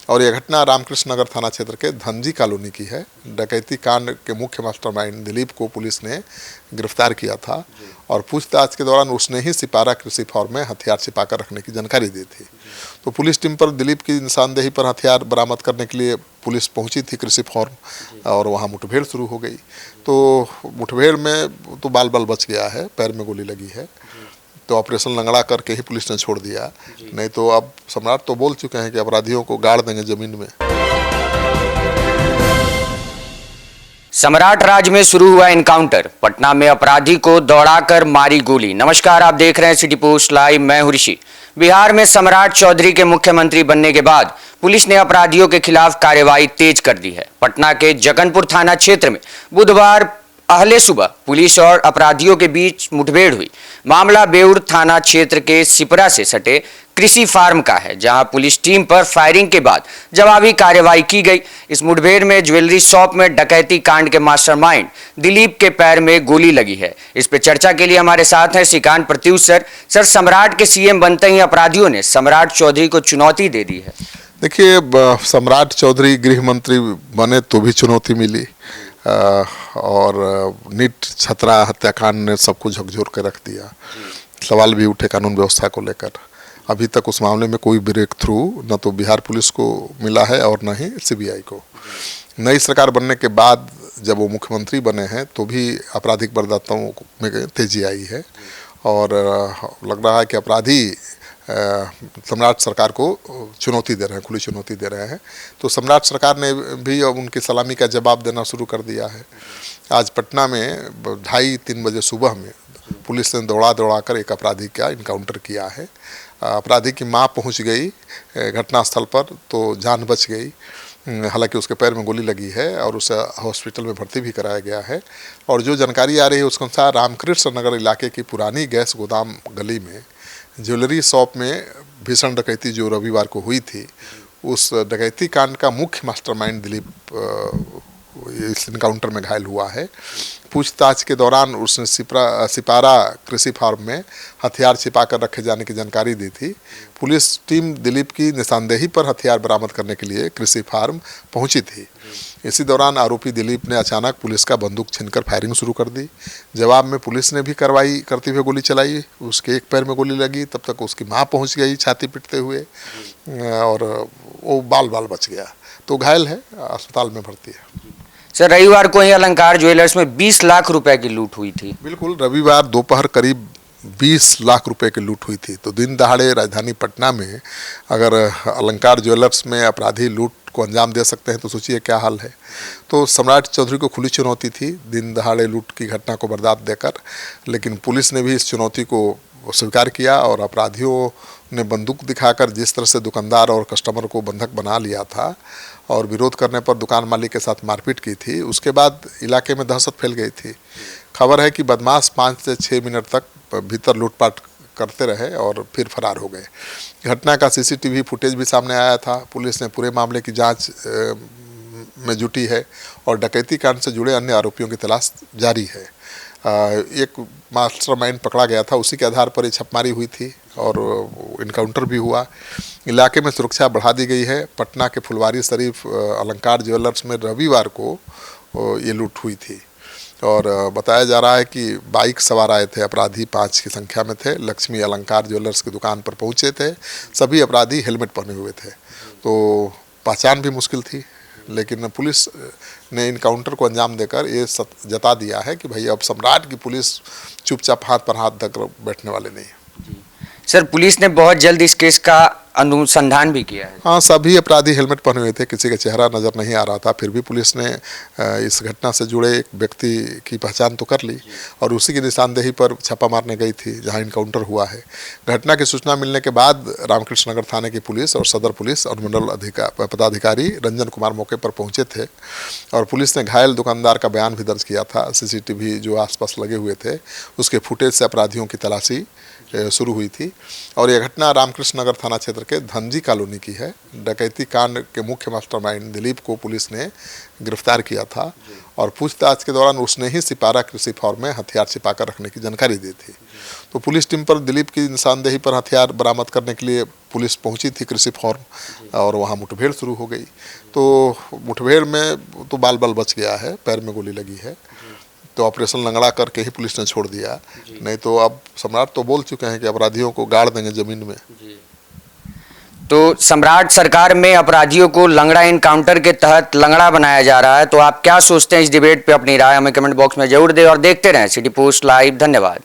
और यह घटना रामकृष्ण नगर थाना क्षेत्र के धनजी कॉलोनी की है। डकैती कांड के मुख्य मास्टरमाइंड दिलीप को पुलिस ने गिरफ्तार किया था और पूछताछ के दौरान उसने ही सिपारा कृषि फार्म में हथियार छिपाकर रखने की जानकारी दी थी। तो पुलिस टीम पर दिलीप की निशानदेही पर हथियार बरामद करने के लिए पुलिस पहुंची थी कृषि फार्म और वहां मुठभेड़ शुरू हो गई। तो मुठभेड़ में तो बाल बच गया है, पैर में गोली लगी है, तो ऑपरेशन लंगड़ा करके ही पुलिस ने छोड़ दिया। नहीं तो अब सम्राट तो बोल चुके हैं कि अपराधियों को गाड़ देंगे जमीन में। सम्राट राज्य में शुरू हुआ एनकाउंटर, पटना में अपराधी को दौड़ाकर मारी गोली। नमस्कार, आप देख रहे हैं सिटी पोस्ट लाइव, मैं हूं ऋषि। बिहार में सम्राट चौधरी के मुख्यमंत्री बनने के बाद पुलिस ने अपराधियों के खिलाफ कार्रवाई तेज कर दी है। पटना के जगनपुर थाना क्षेत्र में बुधवार अहले सुबह पुलिस और अपराधियों के बीच मुठभेड़ हुई। मामला बेउर थाना क्षेत्र के सिपरा से सटे कृषि फार्म का है, जहां पुलिस टीम पर फायरिंग के बाद जवाबी कार्रवाई की गई। इस मुठभेड़ में ज्वेलरी शॉप में डकैती कांड के मास्टरमाइंड दिलीप के पैर में गोली लगी है। इस पर चर्चा के लिए हमारे साथ हैं श्रीकांत प्रत्युष सर। सम्राट के सीएम बनते ही अपराधियों ने सम्राट चौधरी को चुनौती दे दी है। देखिए, सम्राट चौधरी गृह मंत्री बने तो भी चुनौती मिली और नीट छतरा हत्याकांड ने सबको झकझोर कर रख दिया। सवाल भी उठे कानून व्यवस्था को लेकर। अभी तक उस मामले में कोई ब्रेक थ्रू न तो बिहार पुलिस को मिला है और न ही सीबीआई को। नई सरकार बनने के बाद जब वो मुख्यमंत्री बने हैं तो भी आपराधिक वारदातों में तेजी आई है और लग रहा है कि अपराधी सम्राट सरकार को चुनौती दे रहे हैं, खुली चुनौती दे रहे हैं। तो सम्राट सरकार ने भी अब उनकी सलामी का जवाब देना शुरू कर दिया है। आज पटना में 2:30-3 बजे सुबह में पुलिस ने दौड़ा कर एक अपराधी का इनकाउंटर किया है। अपराधी की मां पहुंच गई घटनास्थल पर तो जान बच गई। हालांकि उसके पैर में गोली लगी है और उसे हॉस्पिटल में भर्ती भी कराया गया है। और जो जानकारी आ रही है उसके अनुसार रामकृष्ण नगर इलाके की पुरानी गैस गोदाम गली में ज्वेलरी शॉप में भीषण डकैती जो रविवार को हुई थी, उस डकैती कांड का मुख्य मास्टरमाइंड दिलीप इस इनकाउंटर में घायल हुआ है। पूछताछ के दौरान उसने सिपारा कृषि फार्म में हथियार छिपा कर रखे जाने की जानकारी दी थी। पुलिस टीम दिलीप की निशानदेही पर हथियार बरामद करने के लिए कृषि फार्म पहुंची थी। इसी दौरान आरोपी दिलीप ने अचानक पुलिस का बंदूक छीनकर फायरिंग शुरू कर दी। जवाब में पुलिस ने भी कार्रवाई करते हुए गोली चलाई। उसके एक पैर में गोली लगी, तब तक उसकी मां पहुंच गई छाती पीटते हुए और वो बाल बच गया, तो घायल है, अस्पताल में भर्ती है। सर, रविवार को ही अलंकार ज्वेलर्स में 20 लाख रुपए की लूट हुई थी। बिल्कुल, रविवार दोपहर करीब 20 लाख रुपए की लूट हुई थी। तो दिन दहाड़े राजधानी पटना में अगर अलंकार ज्वेलर्स में अपराधी लूट को अंजाम दे सकते हैं तो सोचिए क्या हाल है। तो सम्राट चौधरी को खुली चुनौती थी दिन दहाड़े लूट की घटना को बर्दाश्त देकर, लेकिन पुलिस ने भी इस चुनौती को स्वीकार किया और अपराधियों ने बंदूक दिखाकर जिस तरह से दुकानदार और कस्टमर को बंधक बना लिया था और विरोध करने पर दुकान मालिक के साथ मारपीट की थी, उसके बाद इलाके में दहशत फैल गई थी। खबर है कि बदमाश 5 से 6 मिनट तक भीतर लूटपाट करते रहे और फिर फरार हो गए। घटना का सीसीटीवी फुटेज भी सामने आया था। पुलिस ने पूरे मामले की जांच में जुटी है और डकैती कांड से जुड़े अन्य आरोपियों की तलाश जारी है। एक मास्टरमाइंड पकड़ा गया था, उसी के आधार पर ये छापेमारी हुई थी और इनकाउंटर भी हुआ। इलाके में सुरक्षा बढ़ा दी गई है। पटना के फुलवारी शरीफ अलंकार ज्वेलर्स में रविवार को ये लूट हुई थी और बताया जा रहा है कि बाइक सवार आए थे अपराधी, 5 की संख्या में थे। लक्ष्मी अलंकार ज्वेलर्स की दुकान पर पहुंचे थे। सभी अपराधी हेलमेट पहने हुए थे, तो पहचान भी मुश्किल थी, लेकिन पुलिस ने इनकाउंटर को अंजाम देकर ये जता दिया है कि भाई अब सम्राट की पुलिस चुपचाप हाथ पर हाथ रख बैठने वाले नहीं है। सर, पुलिस ने बहुत जल्द इस केस का अनुसंधान भी किया है। हाँ, सभी अपराधी हेलमेट पहने हुए थे, किसी का चेहरा नज़र नहीं आ रहा था। फिर भी पुलिस ने इस घटना से जुड़े एक व्यक्ति की पहचान तो कर ली और उसी की निशानदेही पर छापा मारने गई थी जहां इनकाउंटर हुआ है। घटना की सूचना मिलने के बाद रामकृष्ण नगर थाने की पुलिस और सदर पुलिस अनुमंडल पदाधिकारी रंजन कुमार मौके पर पहुंचे थे और पुलिस ने घायल दुकानदार का बयान भी दर्ज किया था। सीसीटीवी जो आसपास लगे हुए थे उसके फुटेज से अपराधियों की तलाशी शुरू हुई थी। और यह घटना रामकृष्ण नगर थाना क्षेत्र के धनजी कॉलोनी की है। डकैती कांड के मुख्य मास्टरमाइंड दिलीप को पुलिस ने गिरफ्तार किया था और पूछताछ के दौरान उसने ही सिपारा कृषि फार्म में हथियार छिपाकर रखने की जानकारी दी थी। तो पुलिस टीम पर दिलीप की निशानदेही पर हथियार बरामद करने के लिए पुलिस पहुंची थी कृषि फार्म और वहां मुठभेड़ शुरू हो गई। तो मुठभेड़ में तो बाल बच गया है, पैर में गोली लगी है। तो ऑपरेशन लंगड़ा करके ही पुलिस ने छोड़ दिया, नहीं तो अब सम्राट तो बोल चुके हैं कि अपराधियों को गाड़ देंगे जमीन में। तो सम्राट सरकार में अपराधियों को लंगड़ा इनकाउंटर के तहत लंगड़ा बनाया जा रहा है, तो आप क्या सोचते हैं इस डिबेट पे? अपनी राय हमें कमेंट बॉक्स में जरूर दें और देखते रहें सिटी पोस्ट लाइव। धन्यवाद।